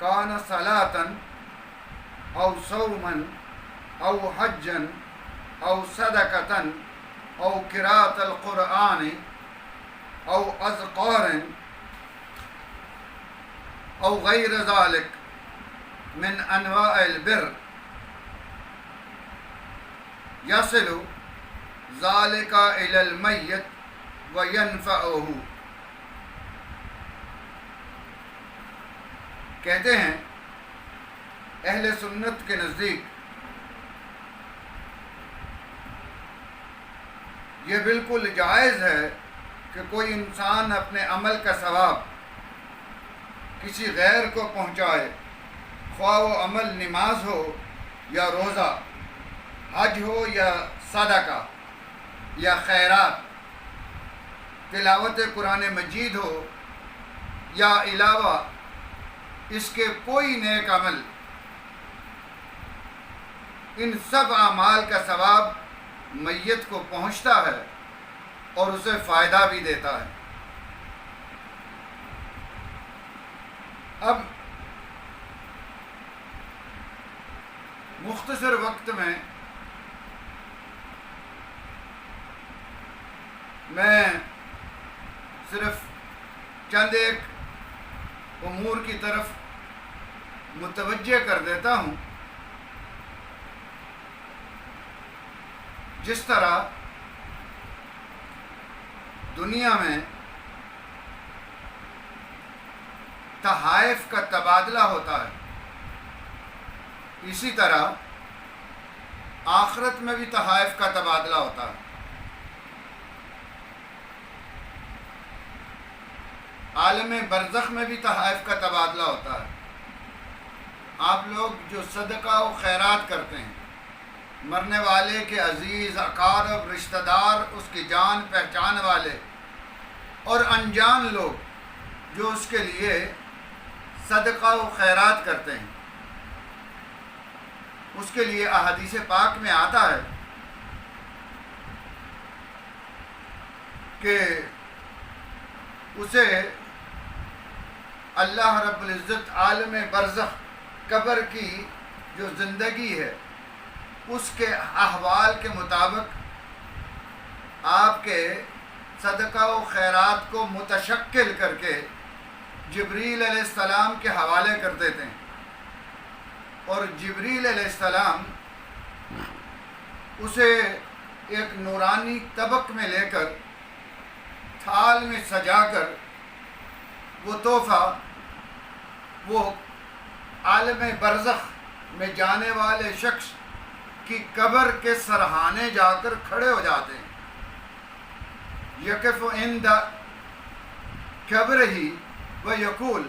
کان صلاۃً او صوما او حجا او صدقۃ او قراءۃ القرآن او اذکار او غیر ذلك من انواع البر یصل ذلك الى المیت وینفعہ. کہتے ہیں اہل سنت کے نزدیک یہ بالکل جائز ہے کہ کوئی انسان اپنے عمل کا ثواب کسی غیر کو پہنچائے، خواہ وہ عمل نماز ہو یا روزہ، حج ہو یا صدقہ یا خیرات، تلاوت قرآن مجید ہو یا علاوہ اس کے کوئی نیک عمل. ان سب اعمال کا ثواب میت کو پہنچتا ہے اور اسے فائدہ بھی دیتا ہے. اب مختصر وقت میں صرف چند ایک امور کی طرف متوجہ کر دیتا ہوں. جس طرح دنیا میں تحائف کا تبادلہ ہوتا ہے، اسی طرح آخرت میں بھی تحائف کا تبادلہ ہوتا ہے. عالم برزخ میں بھی تحائف کا تبادلہ ہوتا ہے. آپ لوگ جو صدقہ و خیرات کرتے ہیں، مرنے والے کے عزیز اقارب رشتہ دار، اس کی جان پہچان والے اور انجان لوگ جو اس کے لیے صدقہ و خیرات کرتے ہیں، اس کے لیے احادیث پاک میں آتا ہے کہ اسے اللہ رب العزت عالم برزخ قبر کی جو زندگی ہے اس کے احوال کے مطابق آپ کے صدقہ و خیرات کو متشکل کر کے جبریل علیہ السلام کے حوالے کر دیتے ہیں، اور جبریل علیہ السلام اسے ایک نورانی طبق میں لے کر تھال میں سجا کر وہ تحفہ وہ عالم برزخ میں جانے والے شخص کی قبر کے سرہانے جا کر کھڑے ہو جاتے ہیں. یقف عند قبرہ و یقول،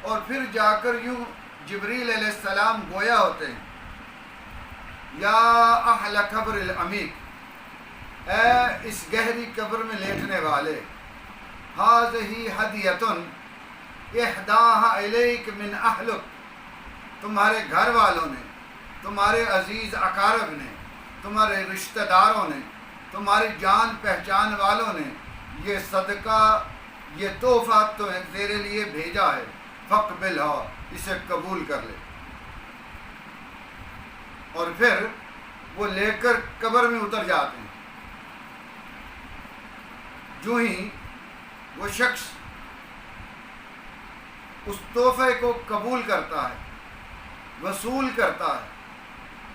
اور پھر جا کر یوں جبریل علیہ السلام گویا ہوتے ہیں، یا اہل قبر العمیق، اے اس گہری قبر میں لیٹنے والے، ھذہ ہدیۃ اہداھا الیک من اہلک، تمہارے گھر والوں نے، تمہارے عزیز اقارب نے، تمہارے رشتہ داروں نے، تمہاری جان پہچان والوں نے یہ صدقہ، یہ تحفہ تو تیرے لیے بھیجا ہے، فاقبلھا، اسے قبول کر لے. اور پھر وہ لے کر قبر میں اتر جاتے ہیں. جو ہی وہ شخص اس تحفے کو قبول کرتا ہے، وصول کرتا ہے،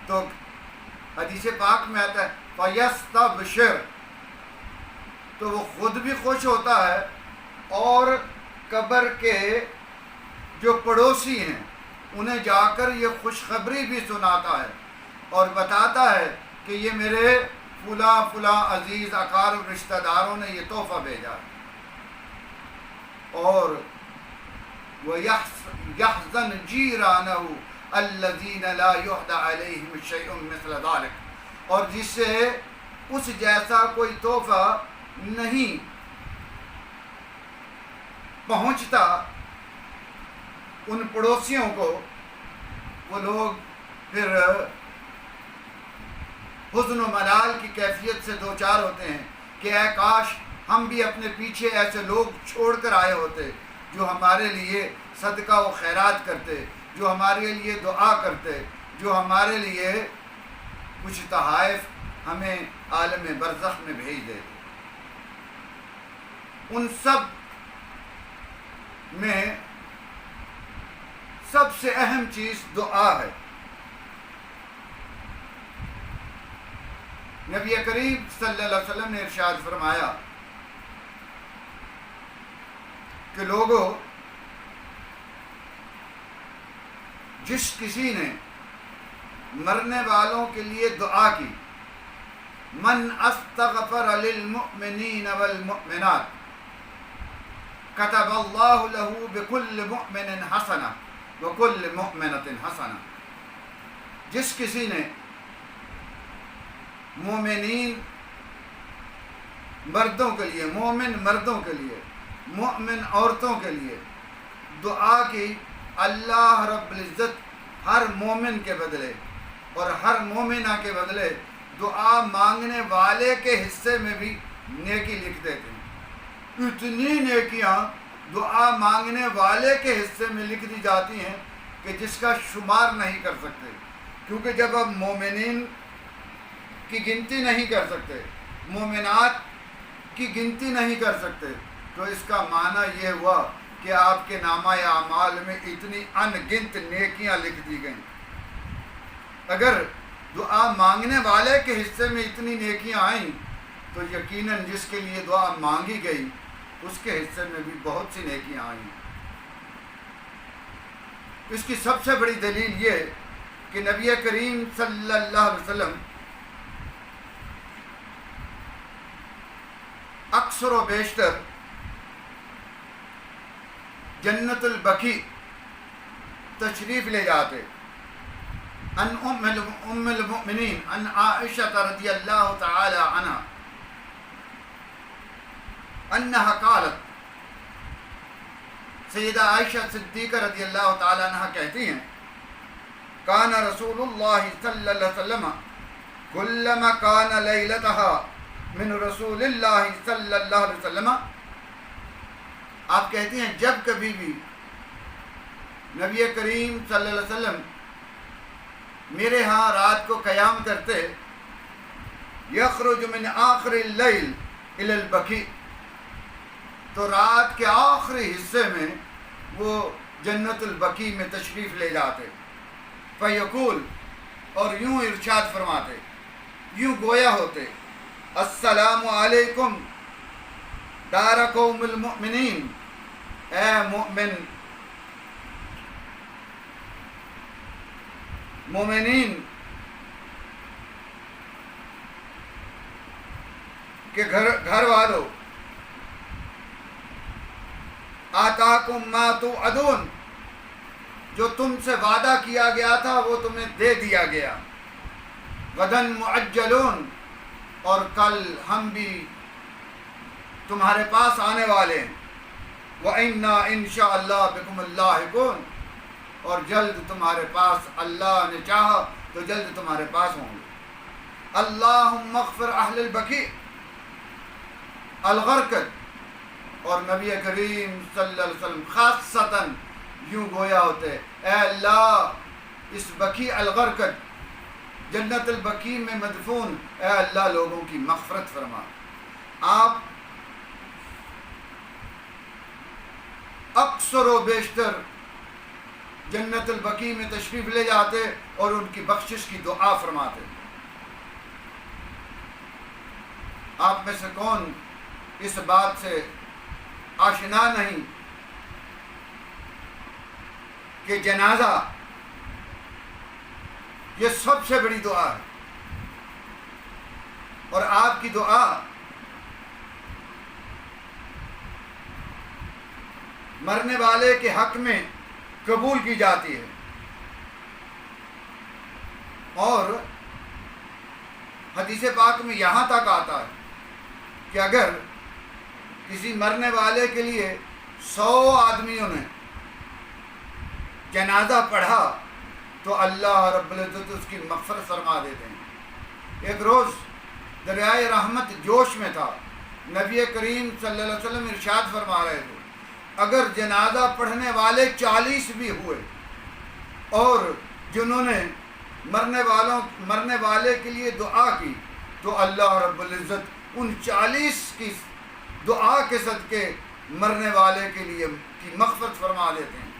تو حدیث پاک میں آتا ہے فَيَسْتَبْشِرْ، تو وہ خود بھی خوش ہوتا ہے اور قبر کے جو پڑوسی ہیں انہیں جا کر یہ خوشخبری بھی سناتا ہے اور بتاتا ہے کہ یہ میرے فلاں فلاں عزیز اقارب رشتہ داروں نے یہ تحفہ بھیجا ہے. اور وَيَحْزَنْ جِيرَانَهُ الَّذِينَ لَا يُهْدَى عَلَيْهِمْ شَيْءٌ مِثْلَ ذَلِكَ، اور جس سے اس جیسا کوئی تحفہ نہیں پہنچتا ان پڑوسیوں کو، وہ لوگ پھر حزن و ملال کی کیفیت سے دوچار ہوتے ہیں کہ اے کاش ہم بھی اپنے پیچھے ایسے لوگ چھوڑ کر آئے ہوتے جو ہمارے لیے صدقہ و خیرات کرتے، جو ہمارے لیے دعا کرتے، جو ہمارے لیے کچھ تحائف ہمیں عالم برزخ میں بھیج دیتے، ان سب میں سب سے اہم چیز دعا ہے۔ نبی کریم صلی اللہ علیہ وسلم نے ارشاد فرمایا کہ لوگوں، جس کسی نے مرنے والوں کے لیے دعا کی، من استغفر للمؤمنین والمؤمنات کتب اللہ له بكل مؤمن حسنہ وكل مؤمنۃ حسنہ، جس کسی نے مومنین مردوں کے لیے، مومن مردوں کے لیے، مومن عورتوں کے لیے دعا کی، اللہ رب العزت ہر مومن کے بدلے اور ہر مومنہ کے بدلے دعا مانگنے والے کے حصے میں بھی نیکی لکھ دیتے ہیں۔ اتنی نیکیاں دعا مانگنے والے کے حصے میں لکھ دی جاتی ہیں کہ جس کا شمار نہیں کر سکتے، کیونکہ جب آپ مومنین کی گنتی نہیں کر سکتے، مومنات کی گنتی نہیں کر سکتے، تو اس کا معنی یہ ہوا کہ آپ کے نامہ اعمال میں اتنی ان گنت نیکیاں لکھ دی گئیں۔ اگر دعا مانگنے والے کے حصے میں اتنی نیکیاں آئیں تو یقیناً جس کے لیے دعا مانگی گئی اس کے حصے میں بھی بہت سی نیکیاں آئیں۔ اس کی سب سے بڑی دلیل یہ کہ نبی کریم صلی اللہ علیہ وسلم اکثر و بیشتر جنت البقیع تشریف لے جاتے۔ ان ام المؤمنین ان عائشہ رضی اللہ تعالی عنہا انہا قالت، سیدہ عائشہ صدیقہ رضی اللہ تعالی عنہ کہتی ہیں، کان رسول اللہ صلی اللہ علیہ وسلم کلما کان لیلتہا من رسول اللہ صلی اللہ علیہ وسلم، آپ کہتی ہیں جب کبھی بھی نبی کریم صلی اللہ علیہ وسلم میرے ہاں رات کو قیام کرتے، یخرج من آخر اللیل الی البقیع، تو رات کے آخری حصے میں وہ جنت البقیع میں تشریف لے جاتے، فیقول، اور یوں ارشاد فرماتے، یوں گویا ہوتے، السلام علیکم دار قوم المؤمنین، اے مومنین کے گھر والوں، آتاکم ما توعدون، جو تم سے وعدہ کیا گیا تھا وہ تمہیں دے دیا گیا، غدن معجلون، اور کل ہم بھی تمہارے پاس آنے والے ہیں، وَإِنَّا إِن شَاءَ اللَّهُ بِكُمُ اللَّاحِقُونَ، اور جلد تمہارے پاس اللہ نے چاہا تو جلد تمہارے پاس ہوں گے۔ اللہم اغفر اہل البقیع الغرقد، اور نبی کریم صلی اللہ علیہ وسلم خاصتاً یوں گویا ہوتے، اے اللہ اس بقیع الغرقد، جنت البقیع میں مدفون، اے اللہ لوگوں کی مغفرت فرما۔ آپ اکثر و بیشتر جنت البقیع میں تشریف لے جاتے اور ان کی بخشش کی دعا فرماتے۔ آپ میں سے کون اس بات سے آشنا نہیں کہ جنازہ یہ سب سے بڑی دعا ہے، اور آپ کی دعا مرنے والے کے حق میں قبول کی جاتی ہے، اور حدیث پاک میں یہاں تک آتا ہے کہ اگر کسی مرنے والے کے لیے 100 آدمیوں نے جنازہ پڑھا تو اللہ رب العزت اس کی مغفرت فرما دیتے ہیں۔ ایک روز دریائے رحمت جوش میں تھا، نبی کریم صلی اللہ علیہ وسلم ارشاد فرما رہے تھے، اگر جنازہ پڑھنے والے 40 بھی ہوئے اور جنہوں نے مرنے والے کے لیے دعا کی تو اللہ رب العزت ان 40 کی دعا کے صدقے مرنے والے کے لیے کی مغفرت فرما دیتے ہیں.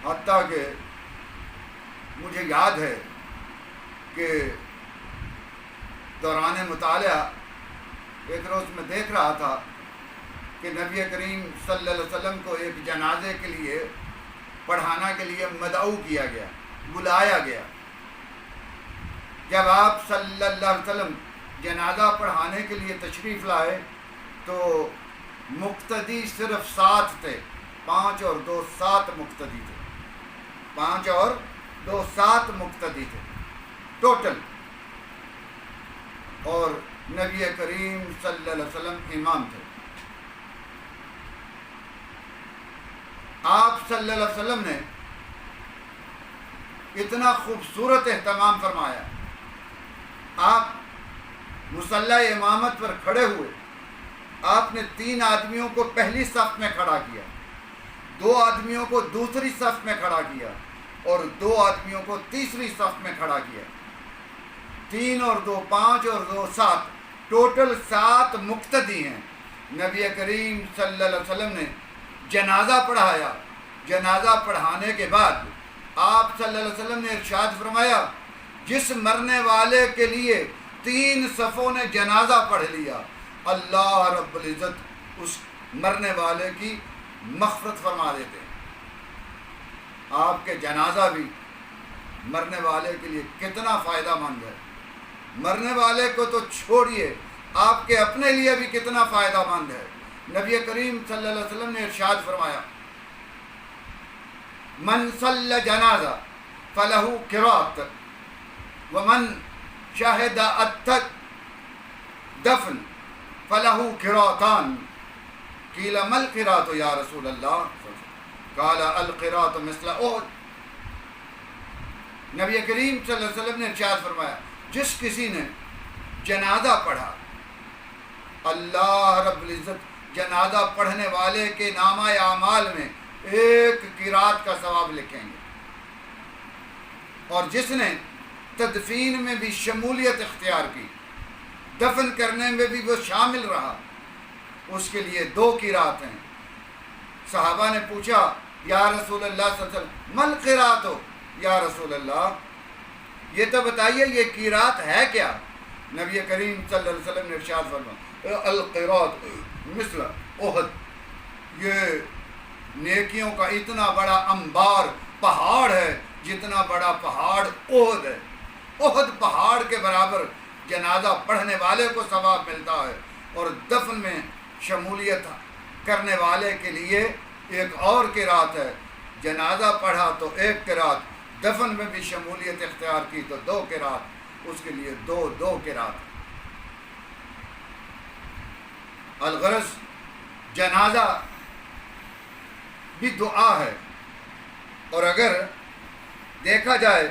حتیٰ کہ مجھے یاد ہے کہ دوران مطالعہ ایک روز میں دیکھ رہا تھا کہ نبی کریم صلی اللہ علیہ وسلم کو ایک جنازے کے لیے پڑھانا کے لیے مدعو کیا گیا، بلایا گیا. جب آپ صلی اللہ علیہ وسلم جنازہ پڑھانے کے لیے تشریف لائے تو مقتدی صرف 7 تھے، 5 اور 2 7 مقتدی تھے، 5 اور 2 7 مقتدی تھے ٹوٹل، اور نبی کریم صلی اللہ علیہ وسلم امام تھے. آپ صلی اللہ علیہ وسلم نے اتنا خوبصورت اہتمام فرمایا. آپ مصلی امامت پر کھڑے ہوئے، آپ نے 3 آدمیوں کو پہلی صف میں کھڑا کیا، 2 آدمیوں کو دوسری صف میں کھڑا کیا اور 2 آدمیوں کو تیسری صف میں کھڑا کیا. 3 اور 2 5 اور 2 7 ٹوٹل 7 مقتدی ہیں. نبی کریم صلی اللہ علیہ وسلم نے جنازہ پڑھایا. جنازہ پڑھانے کے بعد آپ صلی اللہ علیہ وسلم نے ارشاد فرمایا جس مرنے والے کے لیے 3 صفوں نے جنازہ پڑھ لیا اللہ رب العزت اس مرنے والے کی مغفرت فرما دیتے ہیں. آپ کے جنازہ بھی مرنے والے کے لیے کتنا فائدہ مند ہے. مرنے والے کو تو چھوڑیے، آپ کے اپنے لیے بھی کتنا فائدہ مند ہے. نبی کریم صلی اللہ علیہ وسلم نے ارشاد فرمایا من صلی جنازہ فلہ قرات ومن شہد الدفن فلہ قراتان قیل ما القرات یا رسول اللہ قال القرات مثل احد. نبی کریم صلی اللہ علیہ وسلم نے ارشاد فرمایا جس کسی نے جنازہ پڑھا اللہ رب العزت جنازہ پڑھنے والے کے نامہ اعمال میں 1 قرات کا ثواب لکھیں گے، اور جس نے تدفین میں بھی شمولیت اختیار کی، دفن کرنے میں بھی وہ شامل رہا، اس کے لیے 2 قرات ہیں. صحابہ نے پوچھا یا رسول اللہ صلی اللہ علیہ وسلم مل قرات ہو یا رسول اللہ، یہ تو بتائیے یہ قرات ہے کیا؟ نبی کریم صلی اللہ علیہ وسلم نے ارشاد فرمایا القرات مثل احد، یہ نیکیوں کا اتنا بڑا انبار پہاڑ ہے جتنا بڑا پہاڑ احد ہے. احد پہاڑ کے برابر جنازہ پڑھنے والے کو ثواب ملتا ہے، اور دفن میں شمولیت کرنے والے کے لیے ایک اور قرات ہے. جنازہ پڑھا تو 1 قرات، دفن میں بھی شمولیت اختیار کی تو 2 قرات، اس کے لیے 2 قرات. الغرض جنازہ بھی دعا ہے، اور اگر دیکھا جائے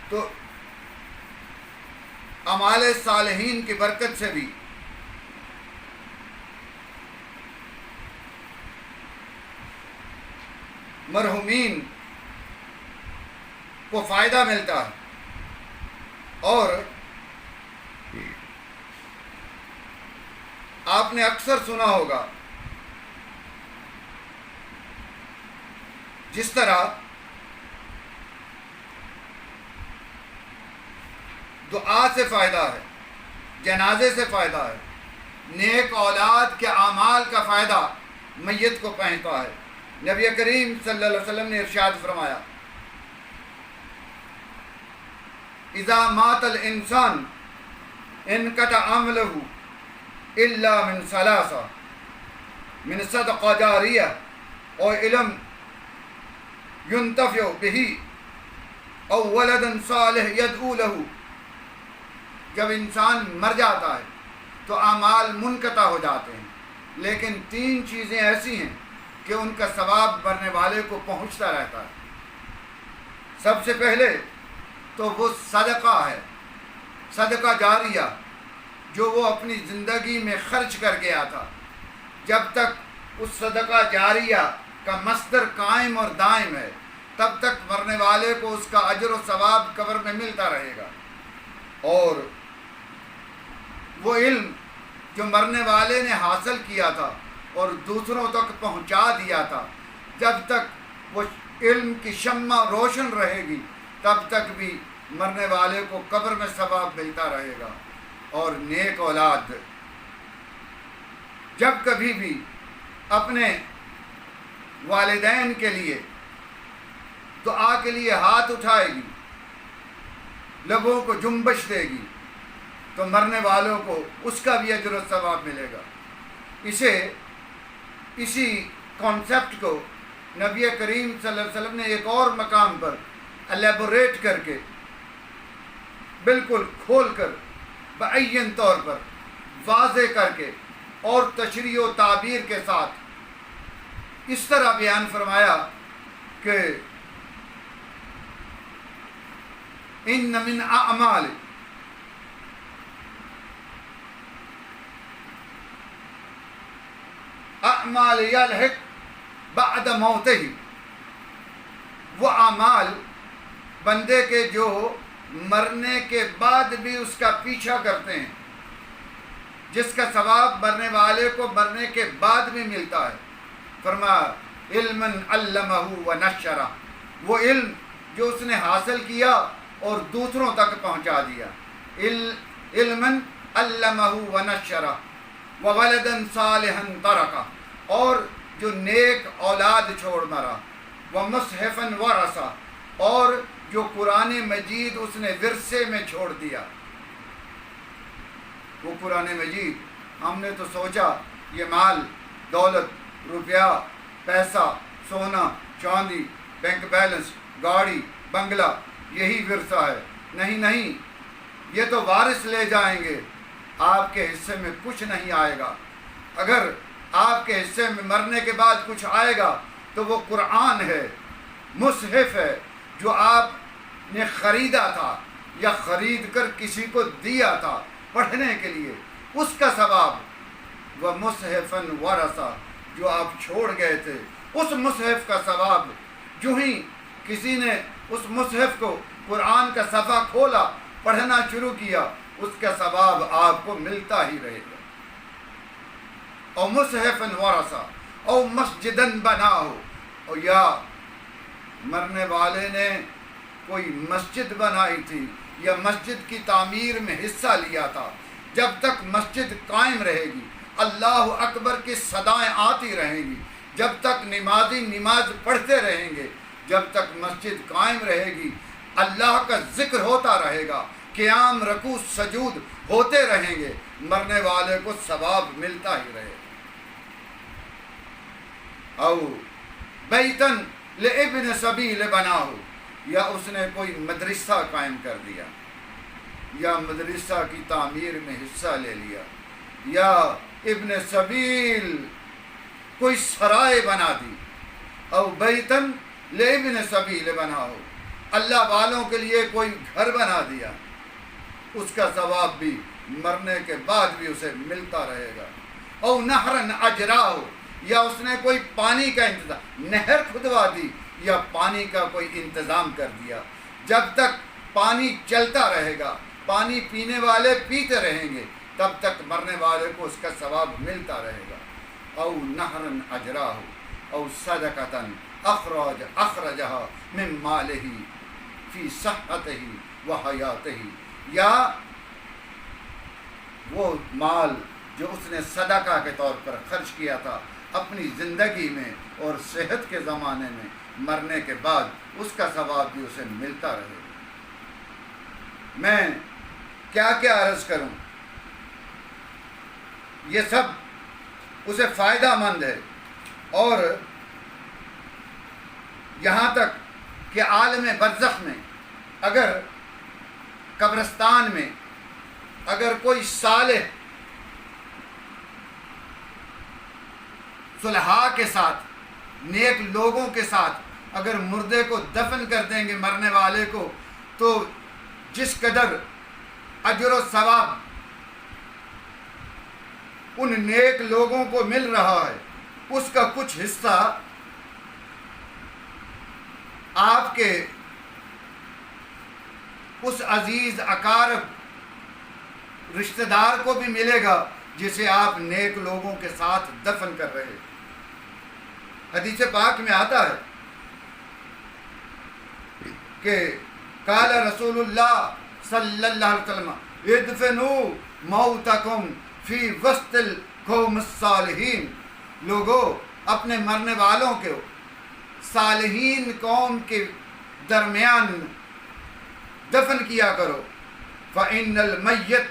تو اعمال صالحین کی برکت سے بھی مرحومین کو فائدہ ملتا ہے. اور آپ نے اکثر سنا ہوگا جس طرح دعا سے فائدہ ہے، جنازے سے فائدہ ہے، نیک اولاد کے اعمال کا فائدہ میت کو پہنچتا ہے. نبی کریم صلی اللہ علیہ وسلم نے ارشاد فرمایا اذا مات الانسان انقطع عمله الا من 3 من صدقہ جاریہ او علم ينتفع به او ولد صالح يدعو له. جب انسان مر جاتا ہے تو اعمال منقطع ہو جاتے ہیں، لیکن 3 چیزیں ایسی ہیں کہ ان کا ثواب مرنے والے کو پہنچتا رہتا ہے. سب سے پہلے تو وہ صدقہ ہے، صدقہ جاریہ جو وہ اپنی زندگی میں خرچ کر گیا تھا. جب تک اس صدقہ جاریہ کا مصدر قائم اور دائم ہے، تب تک مرنے والے کو اس کا اجر و ثواب قبر میں ملتا رہے گا۔ اور وہ علم جو مرنے والے نے حاصل کیا تھا اور دوسروں تک پہنچا دیا تھا، جب تک وہ علم کی شمع روشن رہے گی تب تک بھی مرنے والے کو قبر میں ثواب ملتا رہے گا۔ اور نیک اولاد جب کبھی بھی اپنے والدین کے لیے دعا کے لیے ہاتھ اٹھائے گی، لبوں کو جنبش دے گی، تو مرنے والوں کو اس کا بھی اجر و ثواب ملے گا۔ اسی کانسیپٹ کو نبی کریم صلی اللہ علیہ وسلم نے ایک اور مقام پر الیبوریٹ کر کے، بالکل کھول کر، بعین طور پر واضح کر کے اور تشریح و تعبیر کے ساتھ اس طرح بیان فرمایا کہ ان من اعمال یلحق بعد موتہ، وہ اعمال بندے کے جو مرنے کے بعد بھی اس کا پیچھا کرتے ہیں، جس کا ثواب مرنے والے کو مرنے کے بعد بھی ملتا ہے۔ فرمایا علما علمہ ونشرہ، وہ علم جو اس نے حاصل کیا اور دوسروں تک پہنچا دیا۔ علما علمہ ونشرہ وولدا صالحا ترکہ، اور جو نیک اولاد چھوڑ مرا، ومصحفا ورثہ، اور جو قرآن مجید اس نے ورثے میں چھوڑ دیا۔ وہ قرآن مجید، ہم نے تو سوچا یہ مال، دولت، روپیہ، پیسہ، سونا، چاندی، بینک بیلنس، گاڑی، بنگلہ، یہی ورثہ ہے۔ نہیں، یہ تو وارث لے جائیں گے، آپ کے حصے میں کچھ نہیں آئے گا۔ اگر آپ کے حصے میں مرنے کے بعد کچھ آئے گا تو وہ قرآن ہے، مصحف ہے، جو آپ نے خریدا تھا یا خرید کر کسی کو دیا تھا پڑھنے کے لیے، اس کا ثواب۔ وہ مصحفاً ورثہ، جو آپ چھوڑ گئے تھے، اس مصحف کا ثواب، جو ہی کسی نے اس مصحف کو، قرآن کا صفحہ کھولا، پڑھنا شروع کیا، اس کا ثواب آپ کو ملتا ہی رہے گا۔ اور مصحفاً ورثہ، اور مسجداً بناؤ، اور یا مرنے والے نے کوئی مسجد بنائی تھی یا مسجد کی تعمیر میں حصہ لیا تھا، جب تک مسجد قائم رہے گی، اللہ اکبر کی صدائیں آتی رہیں گی، جب تک نمازی نماز پڑھتے رہیں گے، جب تک مسجد قائم رہے گی، اللہ کا ذکر ہوتا رہے گا، قیام، رکوع، سجود ہوتے رہیں گے، مرنے والے کو ثواب ملتا ہی رہے گا۔ او بیتن لابن سبیل بناؤ، یا اس نے کوئی مدرسہ قائم کر دیا، یا مدرسہ کی تعمیر میں حصہ لے لیا، یا ابن سبیل کوئی سرائے بنا دی، او بیتن لابن سبیل بناؤ، اللہ والوں کے لیے کوئی گھر بنا دیا، اس کا ثواب بھی مرنے کے بعد بھی اسے ملتا رہے گا۔ او نہرن اجراؤ، یا اس نے کوئی پانی کا انتظام، نہر کھدوا دی یا پانی کا کوئی انتظام کر دیا، جب تک پانی چلتا رہے گا، پانی پینے والے پیتے رہیں گے، تب تک مرنے والے کو اس کا ثواب ملتا رہے گا۔ او نہرن اجراہ، او صدقۃ اخرجہ من مالہ فی صحتہ و حیاتہ، یا وہ مال جو اس نے صدقہ کے طور پر خرچ کیا تھا اپنی زندگی میں اور صحت کے زمانے میں، مرنے کے بعد اس کا ثواب بھی اسے ملتا رہے گا۔ میں کیا عرض کروں، یہ سب اسے فائدہ مند ہے، اور یہاں تک کہ عالم برزخ میں، اگر قبرستان میں اگر کوئی صالح صلحاء کے ساتھ، نیک لوگوں کے ساتھ اگر مردے کو دفن کر دیں گے، مرنے والے کو، تو جس قدر اجر و ثواب ان نیک لوگوں کو مل رہا ہے، اس کا کچھ حصہ آپ کے اس عزیز اقارب رشتہ دار کو بھی ملے گا جسے آپ نیک لوگوں کے ساتھ دفن کر رہے ہیں۔ حدیث پاک میں آتا ہے کہ قال رسول اللہ صلی اللہ علیہ وسلم ادفنوا موتکم فی وسط القوم الصالحین، لوگو اپنے مرنے والوں کے صالحین قوم کے درمیان دفن کیا کرو، فإن المیت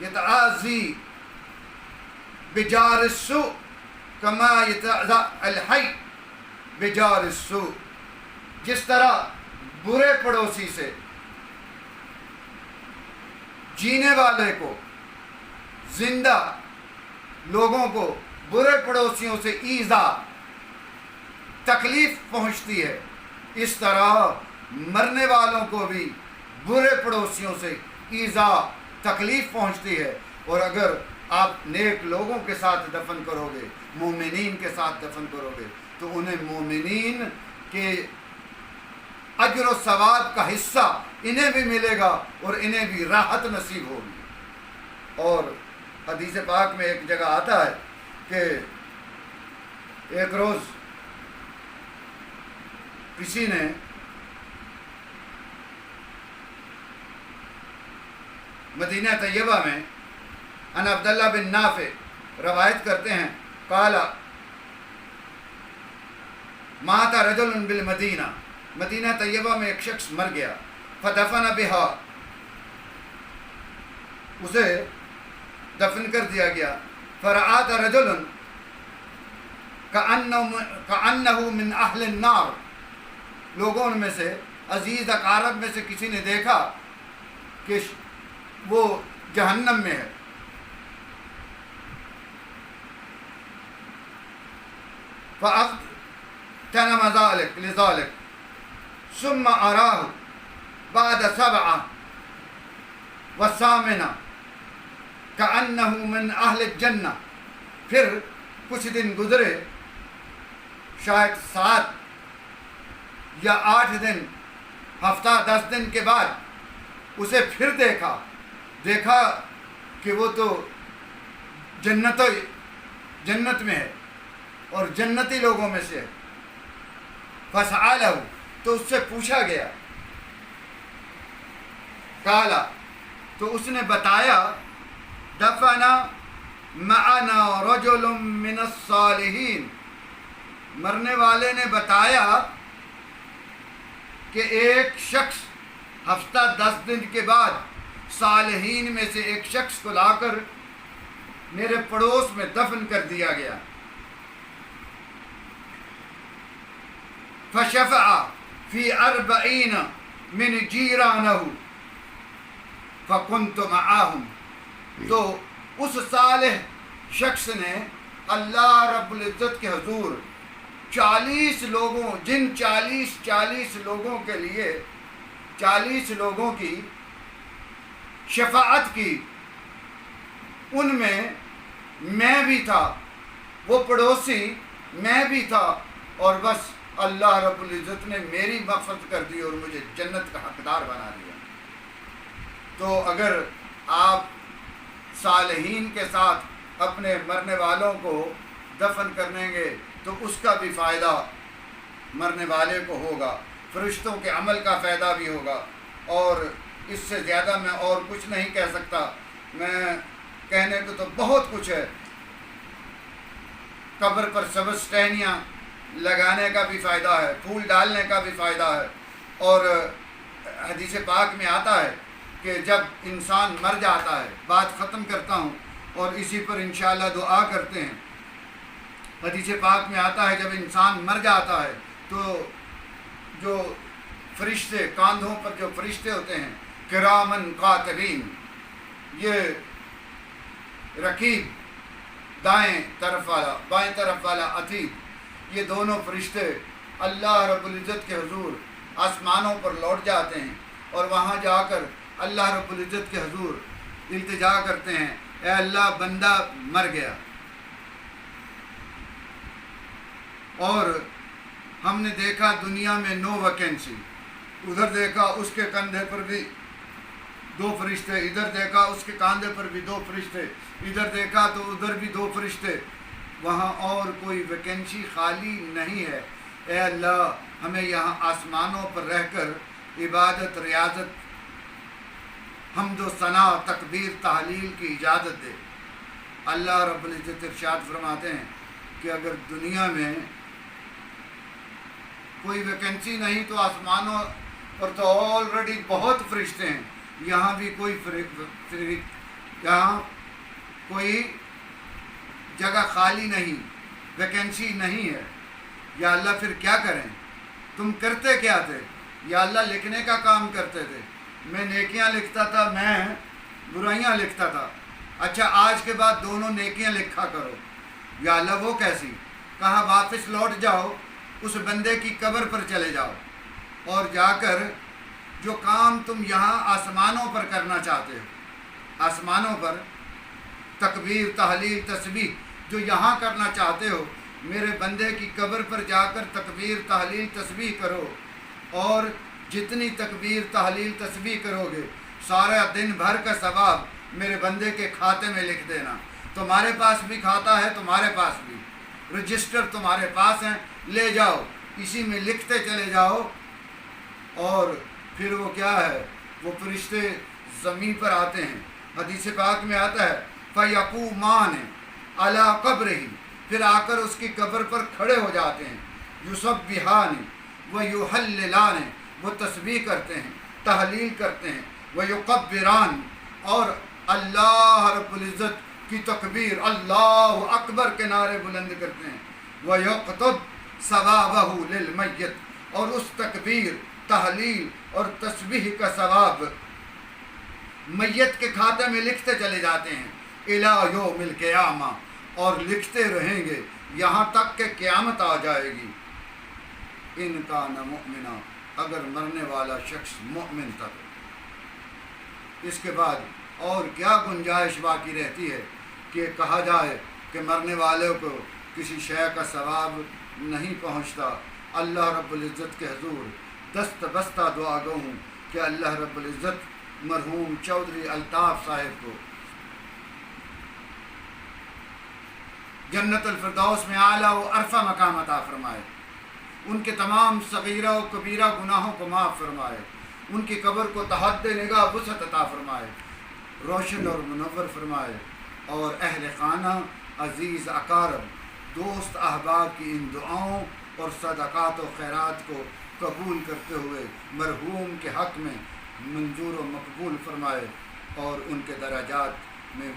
یتعازی بجار السوء کما یتعزی الحی بجار السوء، جس طرح برے پڑوسی سے جینے والے کو، زندہ لوگوں کو برے پڑوسیوں سے ایذا تکلیف پہنچتی ہے، اس طرح مرنے والوں کو بھی برے پڑوسیوں سے ایذا تکلیف پہنچتی ہے۔ اور اگر آپ نیک لوگوں کے ساتھ دفن کرو گے، مومنین کے ساتھ دفن کرو گے، تو انہیں مومنین کے اجر و ثواب کا حصہ انہیں بھی ملے گا اور انہیں بھی راحت نصیب ہوگی۔ اور حدیث پاک میں ایک جگہ آتا ہے کہ ایک روز کسی نے مدینہ طیبہ میں ان عبداللہ بن نافع روایت کرتے ہیں قال مات رجل بالمدینہ، مدینہ طیبہ میں ایک شخص مر گیا، فدفن بها، اسے دفن کر دیا گیا، فرآت رجل کأنہ من اہل النار، لوگوں میں سے عزیز اقارب میں سے کسی نے دیکھا کہ وہ جہنم میں ہے، فاغتنم ذلك لذلك ثم أراه بعد 7 والثامنة كأنه من أهل الجنة، پھر کچھ دن گزرے، شاید 7 یا 8 دن، ہفتہ 10 دن کے بعد اسے پھر دیکھا کہ وہ تو جنت میں ہے اور جنتی لوگوں میں سے ہے۔ فسألہ، تو اس سے پوچھا گیا، قالا، تو اس نے بتایا، دفنا معنا رجل من الصالحین، مرنے والے نے بتایا کہ ایک شخص ہفتہ 10 دن کے بعد صالحین میں سے ایک شخص کو لا کر میرے پڑوس میں دفن کر دیا گیا، فشفع فی 40 من جیرانہ فکنت معاہم، تو اس صالح شخص نے اللہ رب العزت کے حضور 40 لوگوں، جن 40 لوگوں کے لیے 40 لوگوں کی شفاعت کی، ان میں بھی تھا، وہ پڑوسی میں بھی تھا، اور بس اللہ رب العزت نے میری مغفرت کر دی اور مجھے جنت کا حقدار بنا دیا۔ تو اگر آپ صالحین کے ساتھ اپنے مرنے والوں کو دفن کریں گے تو اس کا بھی فائدہ مرنے والے کو ہوگا، فرشتوں کے عمل کا فائدہ بھی ہوگا، اور اس سے زیادہ میں اور کچھ نہیں کہہ سکتا۔ میں کہنے کو تو بہت کچھ ہے، قبر پر سبز ٹہنیاں لگانے کا بھی فائدہ ہے، پھول ڈالنے کا بھی فائدہ ہے، اور حدیث پاک میں آتا ہے کہ جب انسان مر جاتا ہے، بات ختم کرتا ہوں اور اسی پر انشاءاللہ دعا کرتے ہیں۔ حدیث پاک میں آتا ہے جب انسان مر جاتا ہے تو جو فرشتے، کاندھوں پر جو فرشتے ہوتے ہیں، کرامن کاتبین، یہ رقیب دائیں طرف والا، بائیں طرف والا عتید، یہ دونوں فرشتے اللہ رب العزت کے حضور آسمانوں پر لوٹ جاتے ہیں اور وہاں جا کر اللہ رب العزت کے حضور التجا کرتے ہیں اے اللہ بندہ مر گیا اور ہم نے دیکھا دنیا میں 9 ویکینسی، ادھر دیکھا اس کے کندھے پر بھی 2 فرشتے، ادھر دیکھا اس کے کاندھے پر بھی 2 فرشتے، ادھر دیکھا تو ادھر بھی 2 فرشتے، وہاں اور کوئی ویکینسی خالی نہیں ہے۔ اے اللہ ہمیں یہاں آسمانوں پر رہ کر عبادت، ریاضت، حمد و ثنا، تکبیر، تحلیل کی اجازت دے۔ اللہ رب العزت ارشاد فرماتے ہیں کہ اگر دنیا میں کوئی ویکینسی نہیں تو آسمانوں پر تو آلریڈی بہت فرشتے ہیں، یہاں بھی یہاں کوئی جگہ خالی نہیں، ویکینسی نہیں ہے۔ یا اللہ پھر کیا کریں؟ تم کرتے کیا تھے؟ یا اللہ لکھنے کا کام کرتے تھے، میں نیکیاں لکھتا تھا، میں برائیاں لکھتا تھا، اچھا آج کے بعد دونوں نیکیاں لکھا کرو۔ یا اللہ وہ کیسی؟ کہا واپس لوٹ جاؤ، اس بندے کی قبر پر چلے جاؤ اور جا کر جو کام تم یہاں آسمانوں پر کرنا چاہتے ہو، آسمانوں پر تکبیر، تحلیل، تسبیح جو یہاں کرنا چاہتے ہو، میرے بندے کی قبر پر جا کر تکبیر، تحلیل، تسبیح کرو، اور جتنی تکبیر، تحلیل، تسبیح کرو گے سارا دن بھر کا ثواب میرے بندے کے کھاتے میں لکھ دینا۔ تمہارے پاس بھی کھاتا ہے، تمہارے پاس بھی رجسٹر تمہارے پاس ہیں، لے جاؤ، اسی میں لکھتے چلے جاؤ۔ اور پھر وہ کیا ہے، وہ فرشتے زمین پر آتے ہیں، حدیث پاک میں آتا ہے فَيَقُومَانِ عَلَىٰ قَبْرِهِ، پھر آ کر اس کی قبر پر کھڑے ہو جاتے ہیں، يُسَبِّحَانِ وَيُحَلِّلَانِ، وہ تسبیح کرتے ہیں، تحلیل کرتے ہیں، وَيُقَبِّرَانِ، اور اللہ رب العزت کی تکبیر، اللہ اکبر کے نعرے بلند کرتے ہیں، وَيُقْتَبْ ثَوَابَهُ لِلْمَيِّتِ، اور اس تکبیر، تحلیل اور تسبیح کا ثواب میت کے کھاتے میں لکھتے چلے جاتے ہیں، اِلَىٰ یومِ الْقِیامہ، اور لکھتے رہیں گے یہاں تک کہ قیامت آ جائے گی۔ ان کان مؤمنا، اگر مرنے والا شخص مؤمن تھا۔ اس کے بعد اور کیا گنجائش باقی رہتی ہے کہ کہا جائے کہ مرنے والوں کو کسی شے کا ثواب نہیں پہنچتا۔ اللہ رب العزت کے حضور دست بستہ دعا گو ہوں کہ اللہ رب العزت مرحوم چودھری الطاف صاحب کو جنت الفردوس میں اعلیٰ و عرفہ مقام عطا فرمائے، ان کے تمام صغیرہ و کبیرہ گناہوں کو معاف فرمائے، ان کی قبر کو تحد نگاہ وسعت عطا فرمائے، روشن اور منور فرمائے، اور اہل خانہ، عزیز اقارب، دوست احباب کی ان دعاؤں اور صدقات و خیرات کو قبول کرتے ہوئے مرحوم کے حق میں منظور و مقبول فرمائے، اور ان کے درجات میں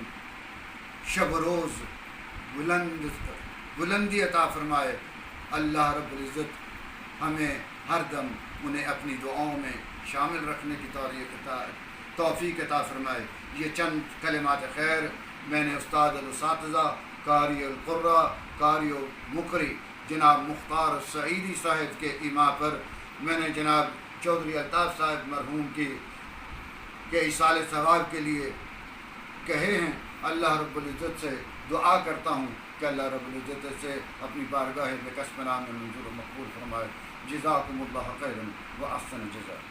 شب و روز بلندی عطا فرمائے۔ اللہ رب العزت ہمیں ہر دم انہیں اپنی دعاؤں میں شامل رکھنے کی توفیق عطا فرمائے۔ یہ چند کلمات خیر میں نے استاد الاساتذہ، قاری القرہ، قاری مقری جناب مختار سعیدی صاحب کے ایما پر میں نے جناب چودھری الطاف صاحب مرحوم کے ایصال ثواب کے لیے کہے ہیں۔ اللہ رب العزت سے دعا کرتا ہوں کہ اللہ رب العزت سے اپنی بارگاہ بکسب نام میں منظور و مقبول فرمائے۔ جزاکم اللہ خیرا و احسن الجزاء۔